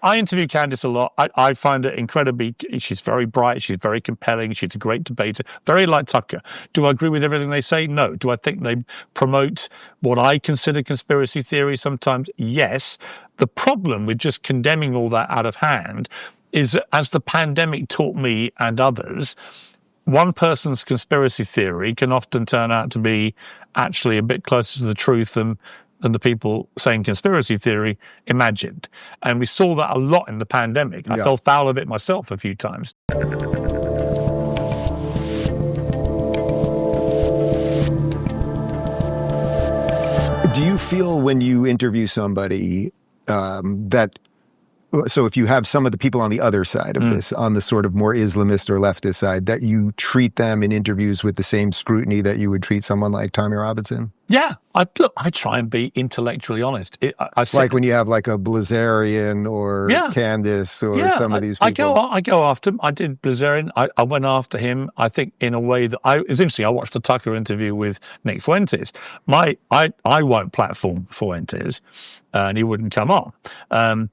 I interview Candace a lot. I find it incredibly, she's very bright, she's very compelling, she's a great debater, very like Tucker. Do I agree with everything they say? No. Do I think they promote what I consider conspiracy theory sometimes? Yes. The problem with just condemning all that out of hand is, as the pandemic taught me and others, one person's conspiracy theory can often turn out to be actually a bit closer to the truth than the people saying conspiracy theory imagined. And we saw that a lot in the pandemic. I fell foul of it myself a few times. Do you feel when you interview somebody so if you have some of the people on the other side of this, on the sort of more Islamist or leftist side, that you treat them in interviews with the same scrutiny that you would treat someone like Tommy Robinson? Yeah. I try and be intellectually honest. Like when you have like a Blazarian or Candace or some of these people. I go after him. I did Blazarian. I went after him, I think, in a way that it was interesting. I watched the Tucker interview with Nick Fuentes. I won't platform Fuentes, and he wouldn't come on.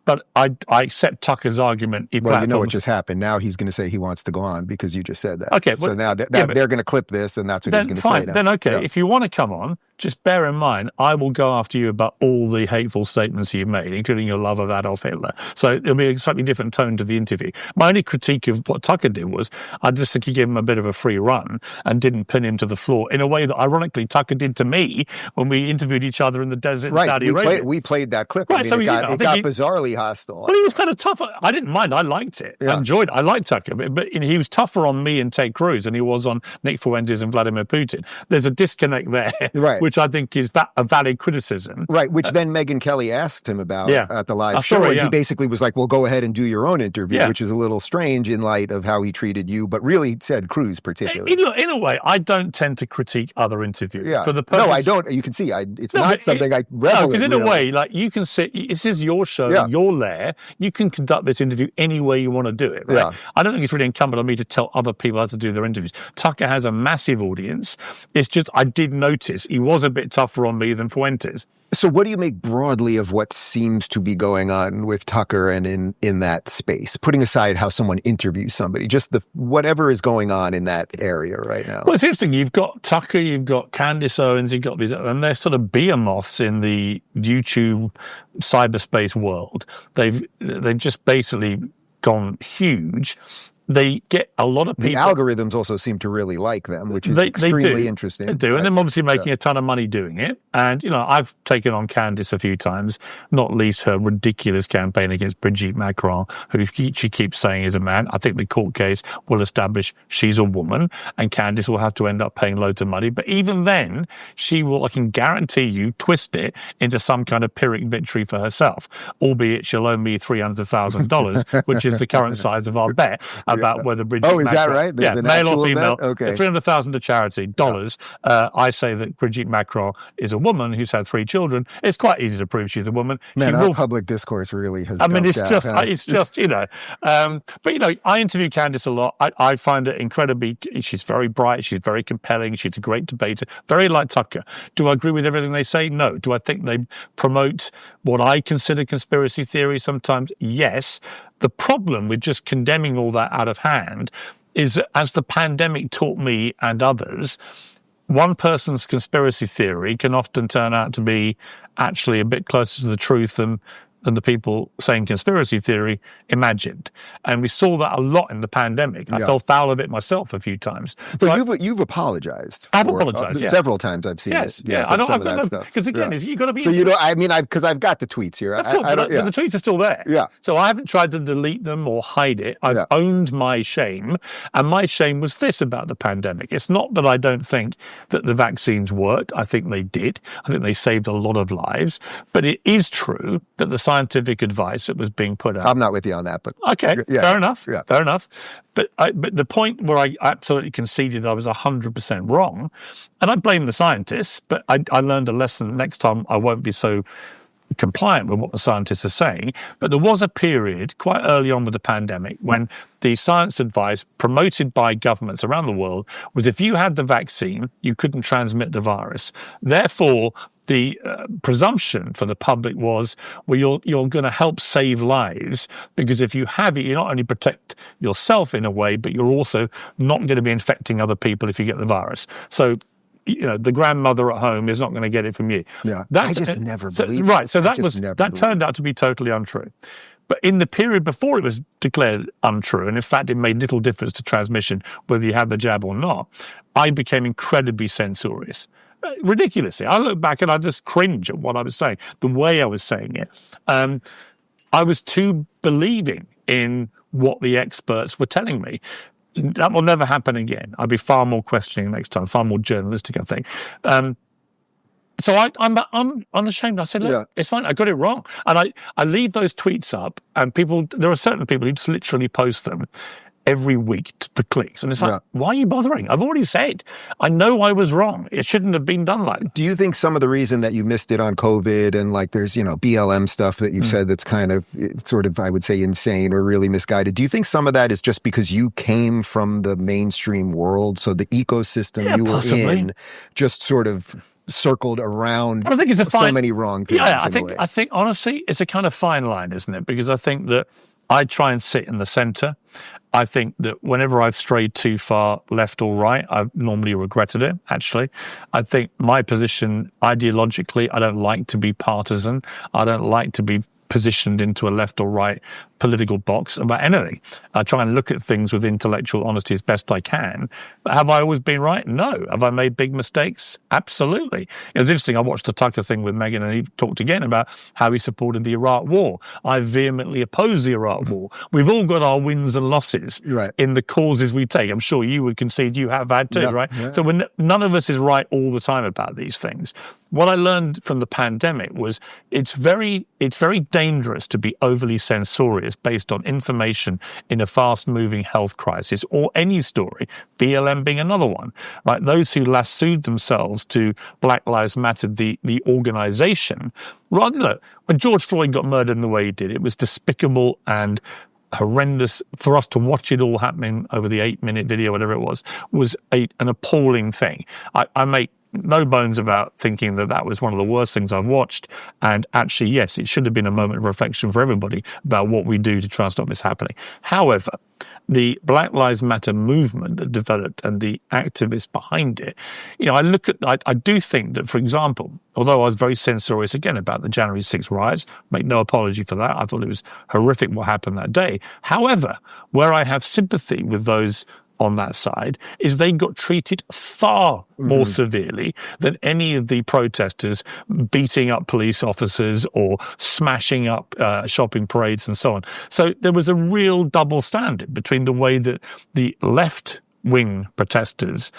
But I accept Tucker's argument. Well, you know what just happened. Now he's going to say he wants to go on because you just said that. Okay. So now they're going to clip this, and that's what he's going to say now. Then okay. If you want to come on, just bear in mind, I will go after you about all the hateful statements you've made, including your love of Adolf Hitler. So there'll be a slightly different tone to the interview. My only critique of what Tucker did was, I just think he gave him a bit of a free run and didn't pin him to the floor in a way that, ironically, Tucker did to me when we interviewed each other in the desert in Saudi Arabia. We played that clip. Right, it got bizarrely hostile. Well, he was kind of tough. I didn't mind. I liked it. Yeah. I liked Tucker. But he was tougher on me and Ted Cruz than he was on Nick Fuentes and Vladimir Putin. There's a disconnect there, which I think is a valid criticism. Right, which then Megyn Kelly asked him about at the live show. And he basically was like, well, go ahead and do your own interview, which is a little strange in light of how he treated you, but really Ted Cruz particularly. In a way, I don't tend to critique other interviews. Yeah. For the purpose, no, I don't. You can see, it's not something I revel in. Because in a way, like, you can sit, this is your show, your lair, you can conduct this interview any way you want to do it, right? Yeah. I don't think it's really incumbent on me to tell other people how to do their interviews. Tucker has a massive audience. It's just, I did notice he was a bit tougher on me than Fuentes. So what do you make broadly of what seems to be going on with Tucker and in that space, putting aside how someone interviews somebody, just whatever is going on in that area right now? Well, it's interesting. You've got Tucker, you've got Candace Owens, you've got these, and they're sort of behemoths in the YouTube cyberspace world. They've just basically gone huge. They get a lot of people. The algorithms also seem to really like them, which is extremely interesting. They do, and they're obviously making a ton of money doing it. And, I've taken on Candace a few times, not least her ridiculous campaign against Brigitte Macron, who she keeps saying is a man. I think the court case will establish she's a woman, and Candace will have to end up paying loads of money. But even then, she will, I can guarantee you, twist it into some kind of Pyrrhic victory for herself, albeit she'll owe me $300,000, which is the current size of our bet. About whether Brigitte Macron... is that right? There's an male or female. Bet? Okay. $300,000 to charity, dollars. I say that Brigitte Macron is a woman who's had 3 children. It's quite easy to prove she's a woman. Man, our public discourse really has it's just, But, I interview Candace a lot. I find it incredibly... She's very bright, she's very compelling, she's a great debater, very like Tucker. Do I agree with everything they say? No. Do I think they promote what I consider conspiracy theory sometimes? Yes. The problem with just condemning all that out of hand is, as the pandemic taught me and others, one person's conspiracy theory can often turn out to be actually a bit closer to the truth than the people saying conspiracy theory imagined. And we saw that a lot in the pandemic. I fell foul of it myself a few times. But you've apologized. I've apologized, several times I've seen it. Yeah, I don't know. Because again, you've got to be... So because I've got the tweets here. But the tweets are still there. Yeah. So I haven't tried to delete them or hide it. I've owned my shame. And my shame was this about the pandemic. It's not that I don't think that the vaccines worked. I think they did. I think they saved a lot of lives. But it is true that the scientific advice that was being put out... I'm not with you on that, but... Okay, fair enough. Yeah. Fair enough. But the point where I absolutely conceded I was 100% wrong, and I blame the scientists, but I learned a lesson. Next time I won't be so compliant with what the scientists are saying. But there was a period quite early on with the pandemic when the science advice promoted by governments around the world was if you had the vaccine, you couldn't transmit the virus. Therefore, the presumption for the public was, well, you're going to help save lives, because if you have it, you not only protect yourself in a way, but you're also not going to be infecting other people if you get the virus. So, the grandmother at home is not going to get it from you. Yeah, I just never believed it. Right, so that turned out to be totally untrue. But in the period before it was declared untrue, and in fact it made little difference to transmission whether you had the jab or not, I became incredibly censorious. Ridiculously. I look back and I just cringe at what I was saying, the way I was saying it. I was too believing in what the experts were telling me. That will never happen again. I'll be far more questioning next time, far more journalistic, I think. So I'm unashamed. I said, look, It's fine. I got it wrong. And I leave those tweets up, and there are certain people who just literally post them every week for clicks. And it's like, why are you bothering? I've already said, I know I was wrong. It shouldn't have been done like that. Do you think some of the reason that you missed it on COVID and there's, BLM stuff that you've said that's kind of sort of, I would say, insane or really misguided. Do you think some of that is just because you came from the mainstream world? So the ecosystem you were in just sort of circled around so many wrong things. Yeah, I think honestly, it's a kind of fine line, isn't it? Because I think that I try and sit in the center. I think that whenever I've strayed too far left or right, I've normally regretted it, actually. I think my position ideologically, I don't like to be partisan. I don't like to be positioned into a left or right political box about anything. I try and look at things with intellectual honesty as best I can. But have I always been right? No. Have I made big mistakes? Absolutely. It was interesting. I watched the Tucker thing with Megyn, and he talked again about how he supported the Iraq War. I vehemently oppose the Iraq War. We've all got our wins and losses in the causes we take. I'm sure you would concede you have had too, right? Yeah. So none of us is right all the time about these things. What I learned from the pandemic was it's very dangerous to be overly censorious based on information in a fast-moving health crisis, or any story, BLM being another one. Right? Those who lassoed themselves to Black Lives Matter, the organization, when George Floyd got murdered in the way he did, it was despicable and horrendous. For us to watch it all happening over the 8-minute video, whatever it was an appalling thing. I make no bones about thinking that was one of the worst things I've watched. And actually, yes, it should have been a moment of reflection for everybody about what we do to try and stop this happening. However, the Black Lives Matter movement that developed and the activists behind it, I do think that, for example, although I was very censorious again about the January 6th riots, make no apology for that. I thought it was horrific what happened that day. However, where I have sympathy with those on that side is they got treated far more severely than any of the protesters beating up police officers or smashing up shopping parades and so on. So there was a real double standard between the way that the left-wing protesters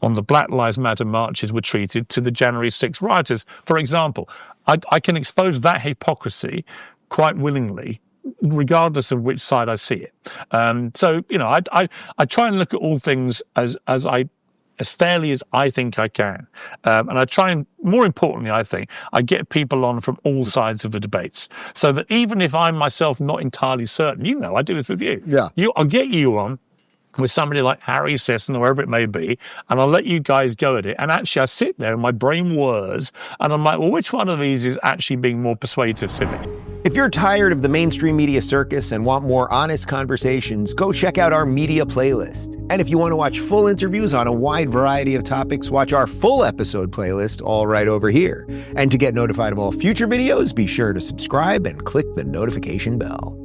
on the Black Lives Matter marches were treated to the January 6th rioters. For example, I can expose that hypocrisy quite willingly, regardless of which side I see it. So, I try and look at all things as fairly as I think I can. And I try and, more importantly, I think, I get people on from all sides of the debates. So that even if I'm myself not entirely certain, I do this with you. Yeah. I'll get you on with somebody like Harry Sisson or whoever it may be, and I'll let you guys go at it. And actually, I sit there and my brain whirs, and I'm like, well, which one of these is actually being more persuasive to me? If you're tired of the mainstream media circus and want more honest conversations, go check out our media playlist. And if you want to watch full interviews on a wide variety of topics, watch our full episode playlist all right over here. And to get notified of all future videos, be sure to subscribe and click the notification bell.